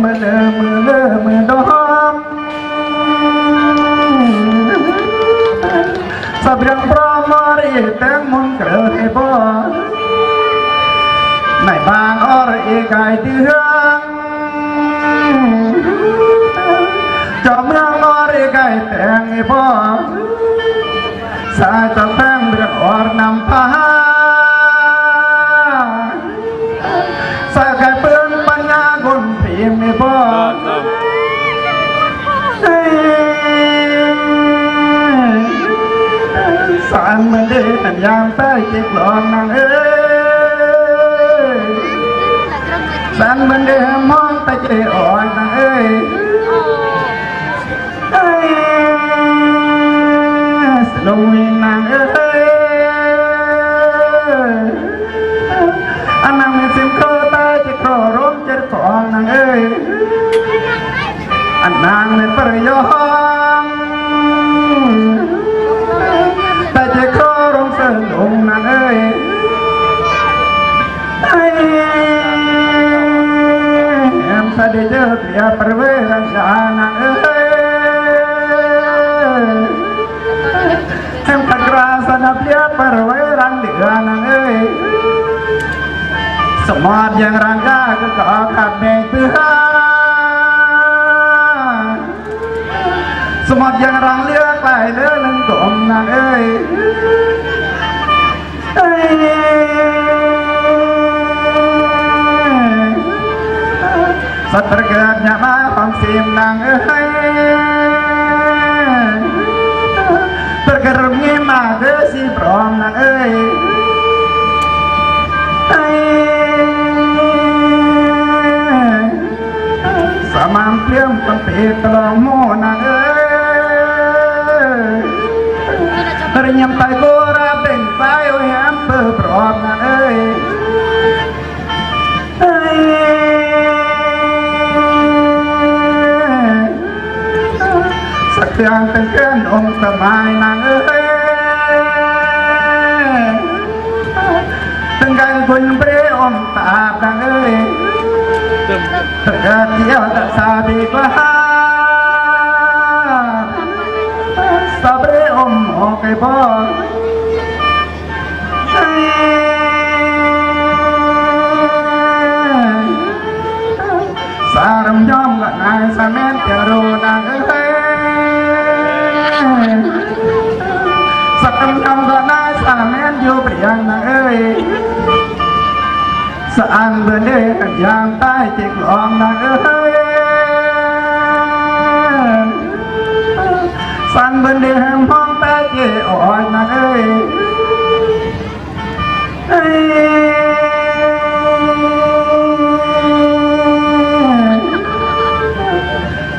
มือดอมสับยังพร้อมมอรีแตงมุนเกลือให้พ่อในบางอรอีกายเดืองจอมเมืองอรีกายแตงให้พ่อสายจะแตงเรืออรนำพาสายไก่เปื้อนปัญญากุนพิมให้พ่อสานมันเดินยามใต้เจ็บหลอนนางเอ้ยสานมันเดินมองไปเจอ่อนนางเอ้ยสลงวิงนางเอ้ยอันนางมีสิมโคตาจะโคร้มจะฟองนางเอ้ยอันนางในประโยงแต่จะโคร้มเสลงนางเอ้ยแอมสะดีเจอเปียประเวรังจานางเอ้ยแอมตะกราสนับเปียประเวรังเดือนางเอ้ยสมอดยังรังกาก็ขอขัดแบ่งเตือนสมอดยังรังเลือกไปเลือกนึงกลมนางเอ้ยสัตว์เกิดอย่ามาความเสียมนางเอ้ยตระกระมงี้มาเด้อสิพร้อมนางเอ้ยสามารถเปลี่ยนตั้งเปิดตลอดโมนางเอ้ยเรียมไตโกราเป็นไตโอแฮมเปิดพร้อมนางเอ้ยสักอย่างเป็นเกินองค์สมัยนางเอ้ยตั้งการคุณเปรี้ยวอมตาบนางเอ้ยตั้งการเที่ยวตัดสาดีกว่าสาเปรี้ยวอมออกไอ้พ่อสารมยอมละนายสาแม่นจะรู้นางเอ้ยสักคำก็นายสาแม่นอยู่เปลี่ยนนางเอ้ยสะอันเบอร์เด้ยามใต้จิกหลอมนางเอ้ยสันเบอร์เด้มองใต้เจอ่อนนางเอ้ย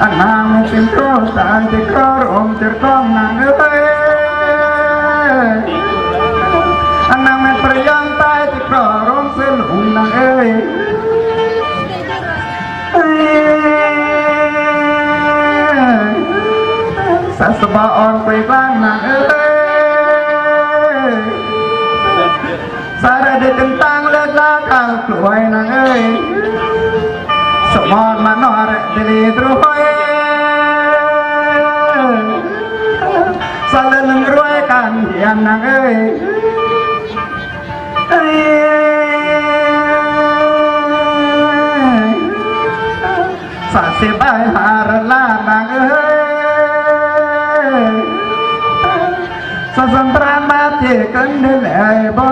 อันนางไม่เป็นโรคสารที่ครองจะต้องนางเอ้ยอันนางไม่ประยองตายที่ครองเส้นหุ่นนางเอ้ยสัสบะอ่อนไปกลางนางเอ้ยสารเด็ดต่างเลิกลาข้าวกล้วยนางเอ้ยสมอดมานอรเดลีตรวยสารลึงรวยกันเหียนนางเอ้ยสาสิบายหารลานางเอ้ยสะสัมปรามาเจกันเดินไอ้บ่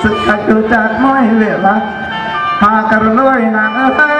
สึกขัดจุจัดม้อยเวลาหากระลอยนางเอ้